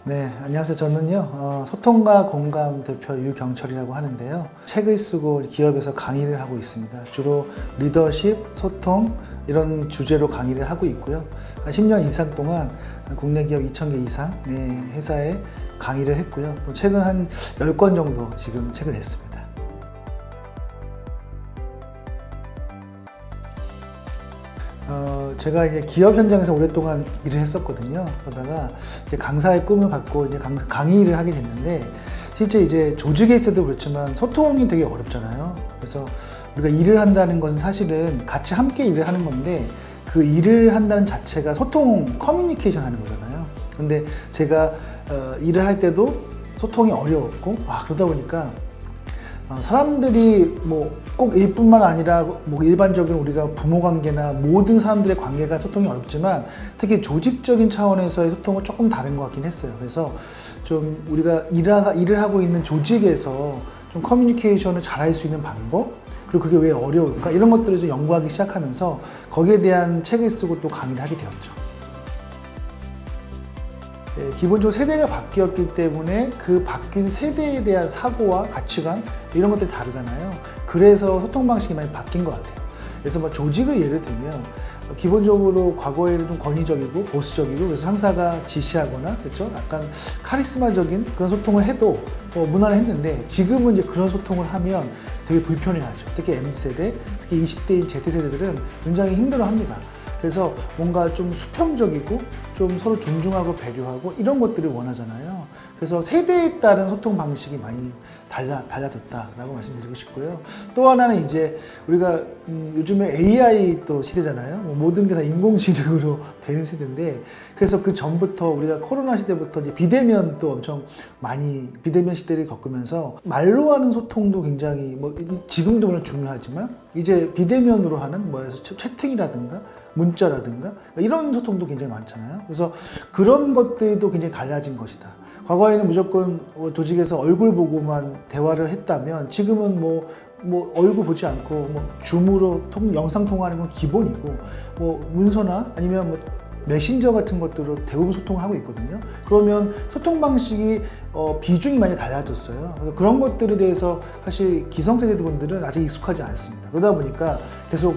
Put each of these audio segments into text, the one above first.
네, 안녕하세요. 저는요, 소통과 공감 대표 유경철이라고 하는데요. 책을 쓰고 기업에서 강의를 하고 있습니다. 주로 리더십, 소통, 이런 주제로 강의를 하고 있고요. 한 10년 이상 동안 국내 기업 2,000개 이상의 회사에 강의를 했고요. 또 책은 한 10권 정도 지금 책을 냈습니다. 제가 이제 기업 현장에서 오랫동안 일을 했었거든요. 그러다가 이제 강사의 꿈을 갖고 이제 강의를 하게 됐는데, 실제 이제 조직에 있어도 그렇지만 소통이 되게 어렵잖아요. 그래서 우리가 일을 한다는 것은 사실은 같이 함께 일을 하는 건데, 그 일을 한다는 자체가 소통, 커뮤니케이션 하는 거잖아요. 근데 제가 일을 할 때도 소통이 어려웠고, 그러다 보니까 사람들이 뭐 꼭 일뿐만 아니라 뭐 일반적인 우리가 부모 관계나 모든 사람들의 관계가 소통이 어렵지만, 특히 조직적인 차원에서의 소통은 조금 다른 것 같긴 했어요. 그래서 좀 우리가 일을 하고 있는 조직에서 좀 커뮤니케이션을 잘할 수 있는 방법, 그리고 그게 왜 어려울까, 이런 것들을 좀 연구하기 시작하면서 거기에 대한 책을 쓰고 또 강의를 하게 되었죠. 기본적으로 세대가 바뀌었기 때문에 그 바뀐 세대에 대한 사고와 가치관, 이런 것들이 다르잖아요. 그래서 소통 방식이 많이 바뀐 것 같아요. 그래서 뭐 조직을 예를 들면, 기본적으로 과거에는 좀 권위적이고 보수적이고, 그래서 상사가 지시하거나, 그렇죠? 약간 카리스마적인 그런 소통을 해도 무난했는데, 지금은 이제 그런 소통을 하면 되게 불편해하죠. 특히 MZ세대, 특히 20대인 Z세대들은 굉장히 힘들어합니다. 그래서 뭔가 좀 수평적이고 좀 서로 존중하고 배려하고 이런 것들을 원하잖아요. 그래서 세대에 따른 소통 방식이 많이 달라졌다라고 말씀드리고 싶고요. 또 하나는 이제 우리가 요즘에 AI 또 시대잖아요. 모든 게 다 인공지능으로 되는 세대인데, 그래서 그 전부터 우리가 코로나 시대부터 이제 비대면 또 엄청 많이 비대면 시대를 겪으면서 말로 하는 소통도 굉장히 지금도 물론 중요하지만, 이제 비대면으로 하는 그래서 채팅이라든가 문자라든가 이런 소통도 굉장히 많잖아요. 그래서 그런 것들도 굉장히 달라진 것이다. 과거에는 무조건 조직에서 얼굴 보고만 대화를 했다면, 지금은 얼굴 보지 않고 줌으로 영상 통화하는 건 기본이고, 문서나 아니면 메신저 같은 것들로 대부분 소통을 하고 있거든요. 그러면 소통 방식이 비중이 많이 달라졌어요. 그래서 그런 것들에 대해서 사실 기성세대 분들은 아직 익숙하지 않습니다. 그러다 보니까 계속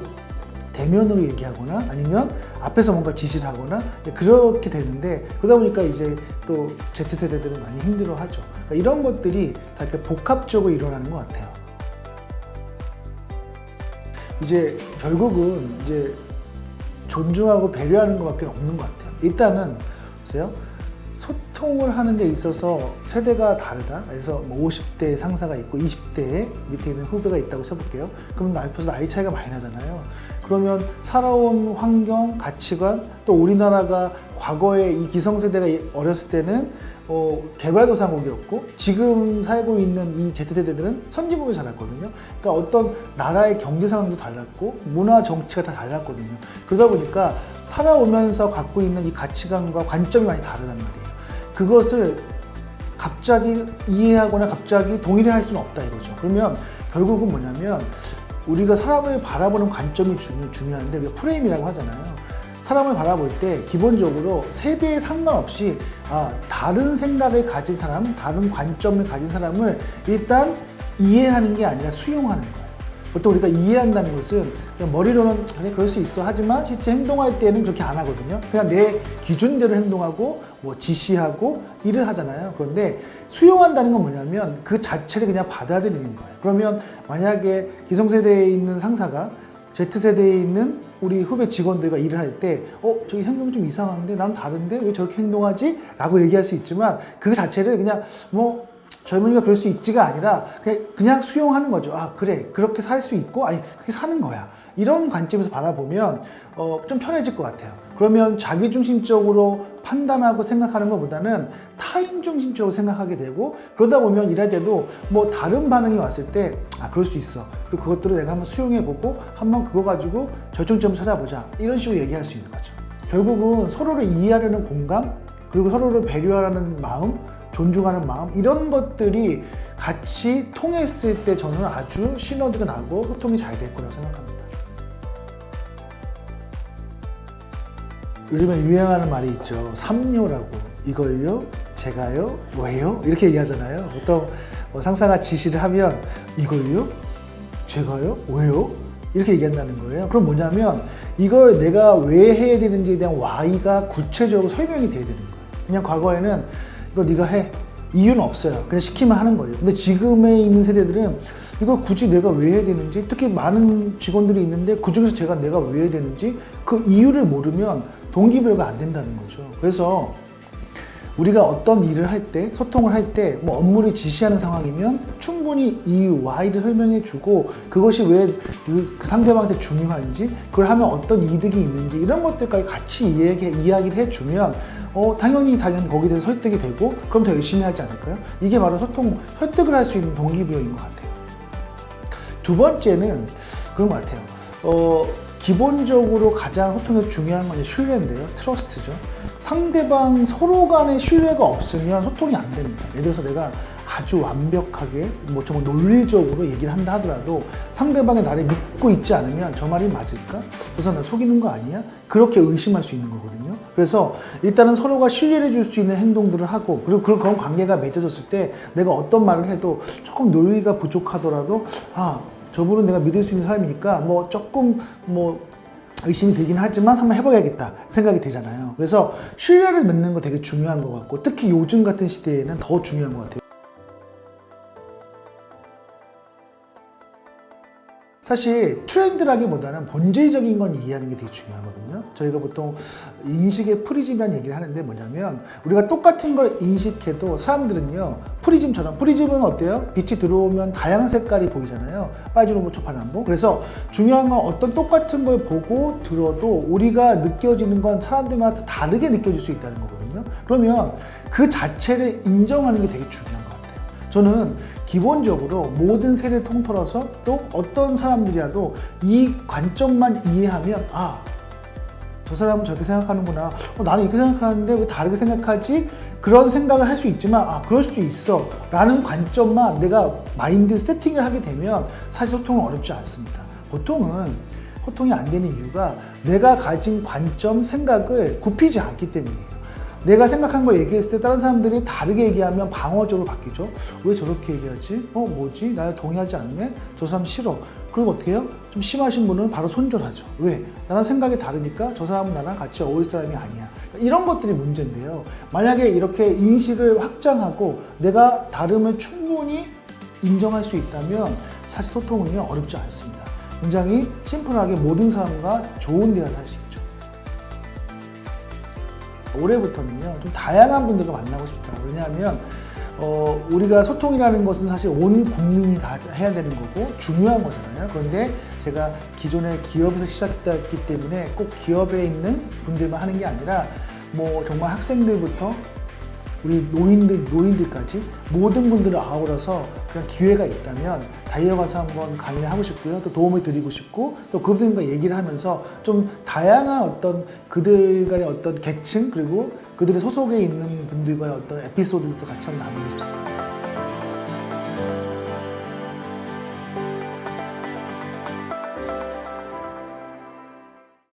대면으로 얘기하거나 아니면 앞에서 뭔가 지시를 하거나 그렇게 되는데, 그러다 보니까 이제 또 Z세대들은 많이 힘들어하죠. 그러니까 이런 것들이 다 이렇게 복합적으로 일어나는 것 같아요. 이제 결국은 이제 존중하고 배려하는 것밖에 없는 것 같아요. 일단은 보세요. 소통을 하는 데 있어서 세대가 다르다. 그래서 50대 상사가 있고 20대 밑에 있는 후배가 있다고 쳐볼게요. 그럼 벌써 나이 차이가 많이 나잖아요. 그러면 살아온 환경, 가치관, 또 우리나라가 과거에 이 기성세대가 어렸을 때는 개발도상국이었고, 지금 살고 있는 이 Z세대들은 선진국에 자랐거든요. 그러니까 어떤 나라의 경제 상황도 달랐고 문화 정치가 다 달랐거든요. 그러다 보니까 살아오면서 갖고 있는 이 가치관과 관점이 많이 다르단 말이에요. 그것을 갑자기 이해하거나 갑자기 동의를 할 수는 없다 이거죠. 그러면 결국은 뭐냐면, 우리가 사람을 바라보는 관점이 중요한데, 우리가 프레임이라고 하잖아요. 사람을 바라볼 때 기본적으로 세대에 상관없이 다른 생각을 가진 사람, 다른 관점을 가진 사람을 일단 이해하는 게 아니라 수용하는 거예요. 보통 우리가 이해한다는 것은 그냥 머리로는 그래 그럴 수 있어 하지만 실제 행동할 때는 그렇게 안 하거든요. 그냥 내 기준대로 행동하고 지시하고 일을 하잖아요. 그런데 수용한다는 건 뭐냐면 그 자체를 그냥 받아들이는 거예요. 그러면 만약에 기성세대에 있는 상사가 Z세대에 있는 우리 후배 직원들과 일을 할 때 저기 행동이 좀 이상한데 나는 다른데 왜 저렇게 행동하지? 라고 얘기할 수 있지만, 그 자체를 그냥 젊은이가 그럴 수 있지가 아니라 그냥 수용하는 거죠. 그래 그렇게 살 수 있고, 그렇게 사는 거야. 이런 관점에서 바라보면 좀 편해질 것 같아요. 그러면 자기중심적으로 판단하고 생각하는 것보다는 타인중심적으로 생각하게 되고, 그러다 보면 일할 때도 다른 반응이 왔을 때 그럴 수 있어. 그리고 그것들을 내가 한번 수용해보고 한번 그거 가지고 절충점을 찾아보자. 이런 식으로 얘기할 수 있는 거죠. 결국은 서로를 이해하려는 공감, 그리고 서로를 배려하는 마음, 존중하는 마음, 이런 것들이 같이 통했을 때 저는 아주 시너지가 나고 소통이 잘 될 거라고 생각합니다. 요즘에 유행하는 말이 있죠. 삼요라고. 이걸요, 제가요? 왜요? 이렇게 얘기하잖아요. 보통 상사가 지시를 하면 이걸요? 제가요? 왜요? 이렇게 얘기한다는 거예요. 그럼 뭐냐면 이걸 내가 왜 해야 되는지에 대한 why가 구체적으로 설명이 돼야 되는 거예요. 그냥 과거에는 이거 네가 해. 이유는 없어요. 그냥 시키면 하는 거예요. 근데 지금에 있는 세대들은 이걸 굳이 내가 왜 해야 되는지, 특히 많은 직원들이 있는데 그중에서 내가 왜 해야 되는지 그 이유를 모르면 동기부여가 안 된다는 거죠. 그래서 우리가 어떤 일을 할 때, 소통을 할 때, 뭐 업무를 지시하는 상황이면 충분히 이유, why를 설명해 주고 그것이 왜 그 상대방한테 중요한지, 그걸 하면 어떤 이득이 있는지 이런 것들까지 같이 이야기를 해주면 당연히 거기에 대해서 설득이 되고 그럼 더 열심히 하지 않을까요? 이게 바로 설득을 할 수 있는 동기부여인 것 같아요. 두 번째는 그런 것 같아요. 기본적으로 가장 소통에 중요한 건 신뢰인데요. 트러스트죠. 상대방 서로 간의 신뢰가 없으면 소통이 안 됩니다. 예를 들어서 내가 아주 완벽하게 정말 논리적으로 얘기를 한다 하더라도 상대방이 나를 믿고 있지 않으면 저 말이 맞을까? 그래서 나 속이는 거 아니야? 그렇게 의심할 수 있는 거거든요. 그래서 일단은 서로가 신뢰를 줄 수 있는 행동들을 하고 그리고 그런 관계가 맺어졌을 때 내가 어떤 말을 해도 조금 논리가 부족하더라도 저분은 내가 믿을 수 있는 사람이니까 조금 의심이 들긴 하지만 한번 해봐야겠다 생각이 되잖아요. 그래서 신뢰를 맺는 거 되게 중요한 것 같고 특히 요즘 같은 시대에는 더 중요한 것 같아요. 사실 트렌드라기보다는 본질적인 건 이해하는 게 되게 중요하거든요. 저희가 보통 인식의 프리즘이라는 얘기를 하는데 뭐냐면 우리가 똑같은 걸 인식해도 사람들은요 프리즘은 어때요? 빛이 들어오면 다양한 색깔이 보이잖아요. 빨주노 초파남보. 그래서 중요한 건 어떤 똑같은 걸 보고 들어도 우리가 느껴지는 건 사람들마다 다르게 느껴질 수 있다는 거거든요. 그러면 그 자체를 인정하는 게 되게 중요한 것 같아요. 저는 기본적으로 모든 세대를 통틀어서 또 어떤 사람들이라도 이 관점만 이해하면 저 사람은 저렇게 생각하는구나. 나는 이렇게 생각하는데 왜 다르게 생각하지? 그런 생각을 할 수 있지만 그럴 수도 있어 라는 관점만 내가 마인드 세팅을 하게 되면 사실 소통은 어렵지 않습니다. 보통은 소통이 안 되는 이유가 내가 가진 관점, 생각을 굽히지 않기 때문이에요. 내가 생각한 거 얘기했을 때 다른 사람들이 다르게 얘기하면 방어적으로 바뀌죠. 왜 저렇게 얘기하지? 뭐지? 나랑 동의하지 않네? 저 사람 싫어. 그럼 어떻게 해요? 좀 심하신 분은 바로 손절하죠. 왜? 나랑 생각이 다르니까 저 사람은 나랑 같이 어울릴 사람이 아니야. 이런 것들이 문제인데요. 만약에 이렇게 인식을 확장하고 내가 다름을 충분히 인정할 수 있다면 사실 소통은요 어렵지 않습니다. 굉장히 심플하게 모든 사람과 좋은 대화를 할 수 있죠. 올해부터는요 좀 다양한 분들과 만나고 싶다. 왜냐하면 우리가 소통이라는 것은 사실 온 국민이 다 해야 되는 거고 중요한 거잖아요. 그런데 제가 기존의 기업에서 시작했기 때문에 꼭 기업에 있는 분들만 하는 게 아니라 정말 학생들부터 우리 노인들까지 모든 분들을 아우러서 그런 기회가 있다면 달려가서 한번 강의를 하고 싶고요. 또 도움을 드리고 싶고 또 그분들과 얘기를 하면서 좀 다양한 어떤 그들 간의 어떤 계층 그리고 그들의 소속에 있는 분들과의 어떤 에피소드도 같이 한번 나누고 싶습니다.